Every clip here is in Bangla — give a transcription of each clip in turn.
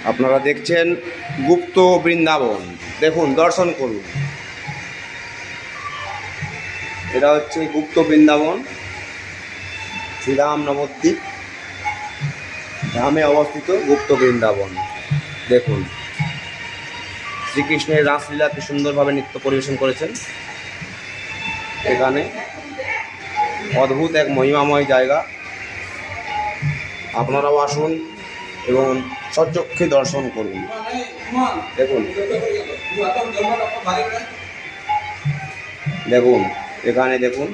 আপনারা দেখছেন গুপ্ত বৃন্দাবন। দেখুন, দর্শন করুন। এটা হচ্ছে গুপ্ত বৃন্দাবন, শ্রীরাম নবদ্বীপ ধামে অবস্থিত গুপ্ত বৃন্দাবন। দেখুন, শ্রীকৃষ্ণের রাসলীলা কি সুন্দরভাবে নৃত্য পরিবেশন করেছেন। এখানে অদ্ভুত এক মহিমাময় জায়গা। আপনারাও আসুন এবং সচক্ষে দর্শন করুন। দেখুন দেখুন এখানে দেখুন,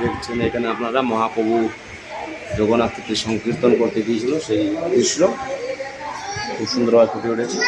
দেখছেন এখানে আপনারা মহাপ্রভু জগন্নাথকে সংকীর্তন করতে গিয়েছিল, সেই দৃশ্য খুব সুন্দরভাবে ফুটে উঠেছে।